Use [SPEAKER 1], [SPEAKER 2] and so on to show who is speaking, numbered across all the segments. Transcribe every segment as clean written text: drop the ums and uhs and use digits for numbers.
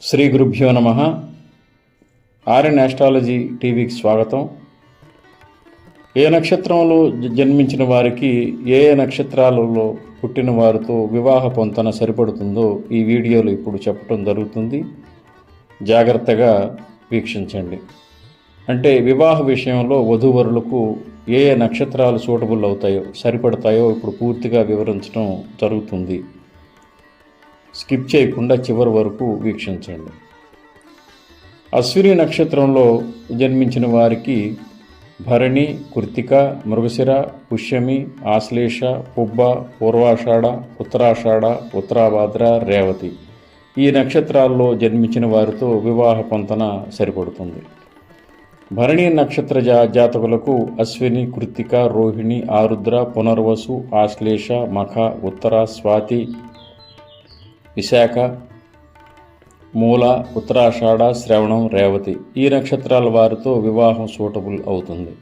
[SPEAKER 1] శ్రీ గురుభ్యో నమః. ఆర్యన్ ఆస్ట్రాలజీ టీవీకి స్వాగతం. ఏ నక్షత్రంలో జన్మించిన వారికి ఏ నక్షత్రాలలో పుట్టిన వారితో వివాహ పొంతన సరిపడుతుందో ఈ వీడియోలో ఇప్పుడు చెప్పడం జరుగుతుంది. జాగ్రత్తగా వీక్షించండి. అంటే వివాహ విషయంలో వధూవరులకు ఏ నక్షత్రాలు సూటబుల్ అవుతాయో సరిపడతాయో ఇప్పుడు పూర్తిగా వివరించడం జరుగుతుంది. స్కిప్ చేయకుండా చివరి వరకు వీక్షించండి. అశ్విని నక్షత్రంలో జన్మించిన వారికి భరణి, కృత్తిక, మృగశిర, పుష్యమి, ఆశ్లేష, పుబ్బ, పూర్వాషాఢ, ఉత్తరాషాఢ, ఉత్తరాభాద్ర, రేవతి ఈ నక్షత్రాల్లో జన్మించిన వారితో వివాహ పొంతన సరిపడుతుంది. భరణి నక్షత్ర జాతకులకు అశ్విని, కృత్తిక, రోహిణి, ఆరుద్ర, పునర్వసు, ఆశ్లేష, మఖ, ఉత్తర, స్వాతి, విశాఖ, మూల, ఉత్తరాషాఢ, శ్రవణం, రేవతి ఈ నక్షత్రాల వారితో వివాహం సూటబుల్ అవుతుంది.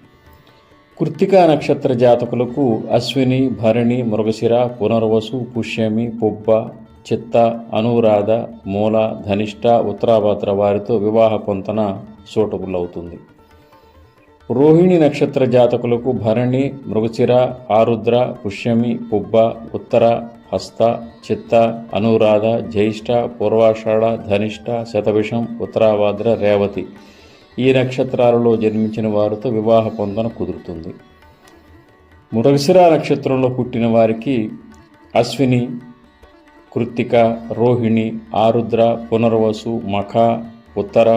[SPEAKER 1] కృత్తికా నక్షత్ర జాతకులకు అశ్విని, భరణి, మృగశిర, పునర్వసు, పుష్యమి, పుబ్బ, చిత్త, అనురాధ, మూల, ధనిష్ట, ఉత్తరాభాద్ర వారితో వివాహ పొంతన సూటబుల్ అవుతుంది. రోహిణి నక్షత్ర జాతకులకు భరణి, మృగశిర, ఆరుద్ర, పుష్యమి, పుబ్బ, ఉత్తర, హస్త, చిత్త, అనురాధ, జ్యేష్ఠ, పూర్వాషాఢ, ధనిష్ట, శతభిషం, ఉత్తరాభాద్ర, రేవతి ఈ నక్షత్రాలలో జన్మించిన వారితో వివాహ పొందన కుదురుతుంది. మృగశిర నక్షత్రంలో పుట్టిన వారికి అశ్విని, కృత్తిక, రోహిణి, ఆరుద్ర, పునర్వసు, మఖ, ఉత్తర,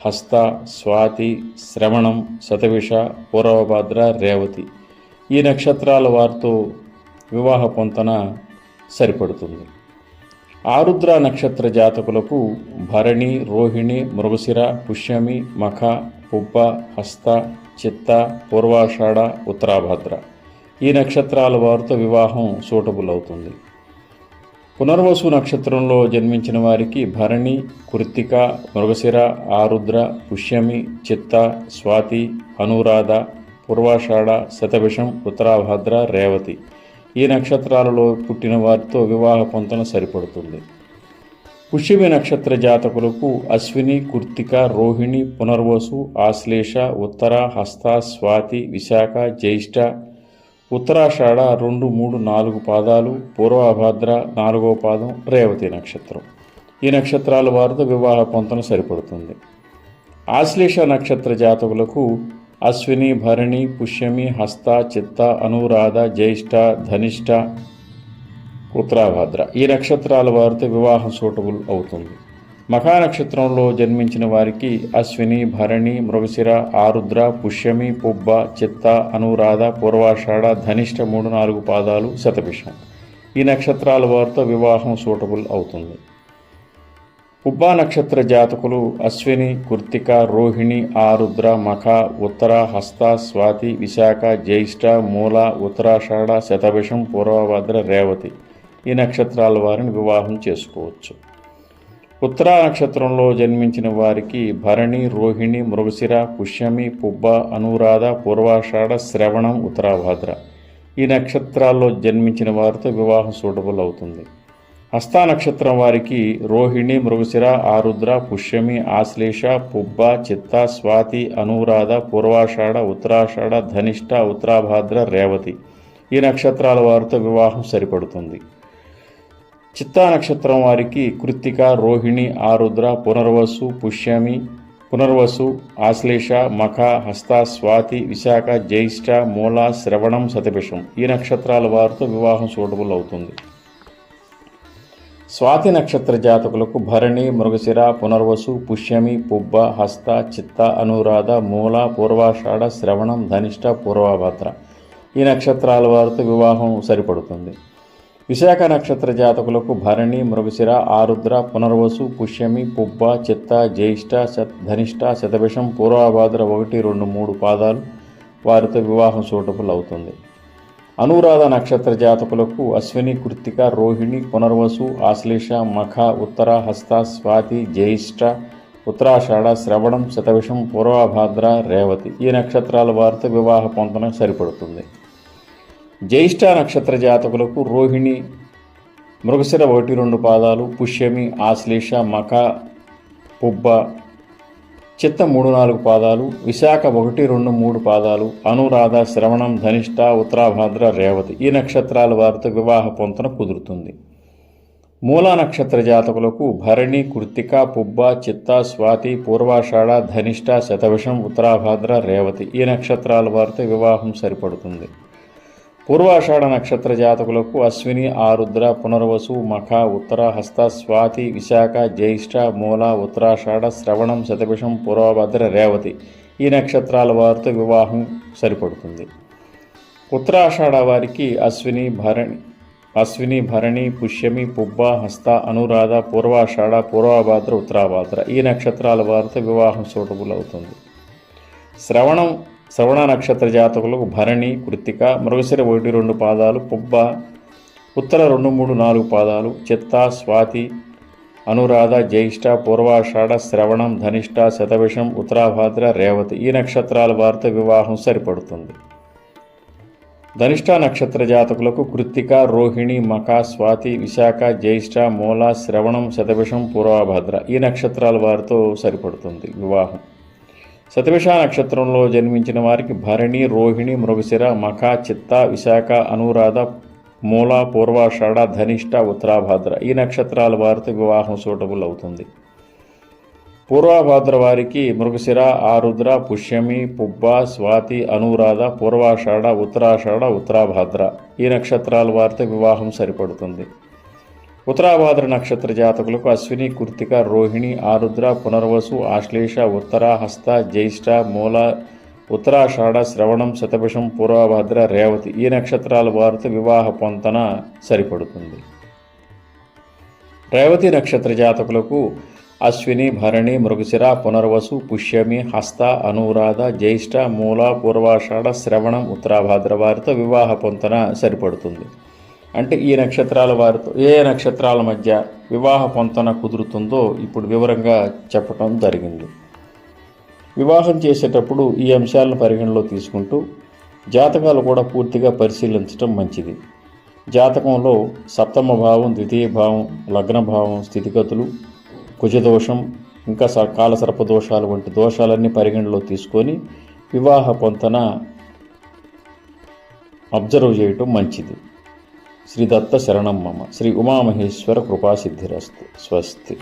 [SPEAKER 1] హస్త, స్వాతి, శ్రవణం, శతభిష, పూర్వభాద్ర, రేవతి ఈ నక్షత్రాల వారితో వివాహ పొంతన సరిపడుతుంది. ఆరుద్ర నక్షత్ర జాతకులకు భరణి, రోహిణి, మృగశిర, పుష్యమి, మఖ, పుబ్బ, హస్త, చిత్త, పూర్వాషాఢ, ఉత్తరాభాద్ర ఈ నక్షత్రాల వారితో వివాహం సూటబుల్ అవుతుంది. పునర్వసు నక్షత్రంలో జన్మించిన వారికి భరణి, కృత్తిక, మృగశిర, ఆరుద్ర, పుష్యమి, చిత్త, స్వాతి, అనురాధ, పూర్వాషాఢ, శతభిషం, ఉత్తరాభాద్ర, రేవతి ఈ నక్షత్రాలలో పుట్టిన వారితో వివాహ పొంతన సరిపడుతుంది. పుష్యమి నక్షత్ర జాతకులకు అశ్విని, కృత్తిక, రోహిణి, పునర్వసు, ఆశ్లేష, ఉత్తర, హస్త, స్వాతి, విశాఖ, జ్యేష్ఠ, ఉత్తరాషాఢ 2, 3, 4 పాదాలు, పూర్వభాద్ర 4వ పాదం, రేవతి నక్షత్రం ఈ నక్షత్రాల వారితో వివాహ పొంతన సరిపడుతుంది. ఆశ్లేష నక్షత్ర జాతకులకు అశ్విని, భరణి, పుష్యమి, హస్త, చిత్త, అనురాధ, జ్యేష్ఠ, ధనిష్ట, ఉత్తరాభాద్ర ఈ నక్షత్రాల వారితో వివాహం సూటబుల్ అవుతుంది. మఖా నక్షత్రంలో జన్మించిన వారికి అశ్విని, భరణి, మృగశిర, ఆరుద్ర, పుష్యమి, పుబ్బ, చిత్త, అనురాధ, పూర్వాషాఢ, ధనిష్ట 3, 4 పాదాలు, శతభిషం ఈ నక్షత్రాల వారితో వివాహం సూటబుల్ అవుతుంది. పుబ్బ నక్షత్ర జాతకులు అశ్విని, కృత్తిక, రోహిణి, ఆరుద్ర, మఖ, ఉత్తర, హస్త, స్వాతి, విశాఖ, జ్యేష్ఠ, మూల, ఉత్తరాషాఢ, శతభిషం, పూర్వభద్ర, రేవతి ఈ నక్షత్రాల వారిని వివాహం చేసుకోవచ్చు. ఉత్తరా నక్షత్రంలో జన్మించిన వారికి భరణి, రోహిణి, మృగశిర, పుష్యమి, పుబ్బ, అనురాధ, పూర్వాషాఢ, శ్రవణం, ఉత్తరాభాద్ర ఈ నక్షత్రాల్లో జన్మించిన వారితో వివాహం సూటబుల్ అవుతుంది. హస్త నక్షత్రం వారికి రోహిణి, మృగశిర, ఆరుద్ర, పుష్యమి, ఆశ్లేష, పుబ్బ, చిత్త, స్వాతి, అనురాధ, పూర్వాషాఢ, ఉత్తరాషాఢ, ధనిష్ట, ఉత్తరాభాద్ర, రేవతి ఈ నక్షత్రాల వారితో వివాహం సరిపడుతుంది. చిత్తా నక్షత్రం వారికి కృత్తిక, రోహిణి, ఆరుద్ర, పునర్వసు, పుష్యమి, పునర్వసు, ఆశ్లేష, మఖ, హస్త, స్వాతి, విశాఖ, జ్యేష్ఠ, మూల, శ్రవణం, శతభిషం ఈ నక్షత్రాల వారితో వివాహం సూటబుల్ అవుతుంది. స్వాతి నక్షత్ర జాతకులకు భరణి, మృగశిర, పునర్వసు, పుష్యమి, పుబ్బ, హస్త, చిత్త, అనురాధ, మూల, పూర్వాషాఢ, శ్రవణం, ధనిష్ట, పూర్వభద్ర ఈ నక్షత్రాల వారితో వివాహం సరిపడుతుంది. విశాఖ నక్షత్ర జాతకులకు భరణి, మృగశిర, ఆరుద్ర, పునర్వసు, పుష్యమి, పుబ్బ, చిత్త, జ్యేష్ఠ, ధనిష్ట, శతభిషం, పూర్వభాద్ర 1, 2, 3 పాదాలు వారితో వివాహం సూటబుల్ అవుతుంది. అనురాధ నక్షత్ర జాతకులకు అశ్విని, కృత్తిక, రోహిణి, పునర్వసు, ఆశ్లేష, మఖ, ఉత్తర, హస్త, స్వాతి, జ్యేష్ఠ, ఉత్తరాషాఢ, శ్రవణం, శతభిషం, పూర్వభాద్ర, రేవతి ఈ నక్షత్రాల వారితో వివాహ పొంతన సరిపడుతుంది. జ్యేష్ఠ నక్షత్ర జాతకులకు రోహిణి, మృగశిర 1, 2 పాదాలు, పుష్యమి, ఆశ్లేష, మఖ, పుబ్బ, చిత్త 3-4 పాదాలు, విశాఖ 1-2-3 పాదాలు, అనురాధ, శ్రవణం, ధనిష్ట, ఉత్తరాభాద్ర, రేవతి ఈ నక్షత్రాల వారితో వివాహ పొంతన కుదురుతుంది. మూలా నక్షత్ర జాతకులకు భరణి, కృత్తిక, పుబ్బ, చిత్త, స్వాతి, పూర్వాషాఢ, ధనిష్ట, శతభిషం, ఉత్తరాభాద్ర, రేవతి ఈ నక్షత్రాల వారితో వివాహం సరిపడుతుంది. పూర్వాషాఢ నక్షత్ర జాతకులకు అశ్విని, ఆరుద్ర, పునర్వసు, మఖ, ఉత్తర, హస్త, స్వాతి, విశాఖ, జ్యేష్ఠ, మూల, ఉత్తరాషాఢ, శ్రవణం, శతభిషం, పూర్వభద్ర, రేవతి ఈ నక్షత్రాల వారితో వివాహం సరిపడుతుంది. ఉత్తరాషాఢ వారికి అశ్విని, భరణి, పుష్యమి, పుబ్బ, హస్త, అనురాధ, పూర్వాషాఢ, పూర్వభాద్ర, ఉత్తరాభాద్ర ఈ నక్షత్రాల వారితో వివాహం సూటబుల్ అవుతుంది. శ్రవణ నక్షత్ర జాతకులకు భరణి, కృత్తిక, మృగశిర 1-2 పాదాలు, పుబ్బ, ఉత్తర 2-3-4 పాదాలు, చిత్త, స్వాతి, అనురాధ, జ్యేష్ఠ, పూర్వాషాఢ, శ్రవణం, ధనిష్ట, శతభిషం, ఉత్తరాభాద్ర, రేవతి ఈ నక్షత్రాల వారితో వివాహం సరిపడుతుంది. ధనిష్ట నక్షత్ర జాతకులకు కృత్తిక, రోహిణి, మఖ, స్వాతి, విశాఖ, జ్యేష్ఠ, మూల, శ్రవణం, శతభిషం, పూర్వభద్ర ఈ నక్షత్రాల వారితో సరిపడుతుంది వివాహం. శతభిష నక్షత్రంలో జన్మించిన వారికి భరణి, రోహిణి, మృగశిర, మఖ, చిత్త, విశాఖ, అనురాధ, మూల, పూర్వాషాఢ, ధనిష్ట, ఉత్తరాభాద్ర ఈ నక్షత్రాల వారితో వివాహం సూటబుల్ అవుతుంది. పూర్వభాద్ర వారికి మృగశిర, ఆరుద్ర, పుష్యమి, పుబ్బ, స్వాతి, అనురాధ, పూర్వాషాఢ, ఉత్తరాషాఢ, ఉత్తరాభాద్ర ఈ నక్షత్రాల వారితో వివాహం సరిపడుతుంది. ఉత్తరాభాద్ర నక్షత్ర జాతకులకు అశ్విని, కృత్తిక, రోహిణి, ఆరుద్ర, పునర్వసు, ఆశ్లేష, ఉత్తర, హస్త, జ్యేష్ఠ, మూల, ఉత్తరాషాఢ, శ్రవణం, శతభిషం, పూర్వభద్ర, రేవతి ఈ నక్షత్రాల వారితో వివాహ పొంతన సరిపడుతుంది. రేవతి నక్షత్ర జాతకులకు అశ్విని, భరణి, మృగశిర, పునర్వసు, పుష్యమి, హస్త, అనురాధ, జ్యేష్ఠ, మూల, పూర్వాషాఢ, శ్రవణం, ఉత్తరాభాద్ర వారితో వివాహ పొంతన సరిపడుతుంది. అంటే ఈ నక్షత్రాల వారితో ఏ నక్షత్రాల మధ్య వివాహ పొంతన కుదురుతుందో ఇప్పుడు వివరంగా చెప్పటం జరిగింది. వివాహం చేసేటప్పుడు ఈ అంశాలను పరిగణలో తీసుకుంటూ జాతకాలు కూడా పూర్తిగా పరిశీలించడం మంచిది. జాతకంలో సప్తమ భావం, ద్వితీయ భావం, లగ్న భావం స్థితిగతులు, కుజదోషం, ఇంకా కాలసర్ప దోషాలు వంటి దోషాలన్నీ పరిగణలో తీసుకొని వివాహ పొంతన అబ్జర్వ్ చేయటం మంచిది. శ్రీ దత్త శరణం మమ. శ్రీ ఉమామహేశ్వర కృపాసిద్ధిరస్తు. స్వస్తి.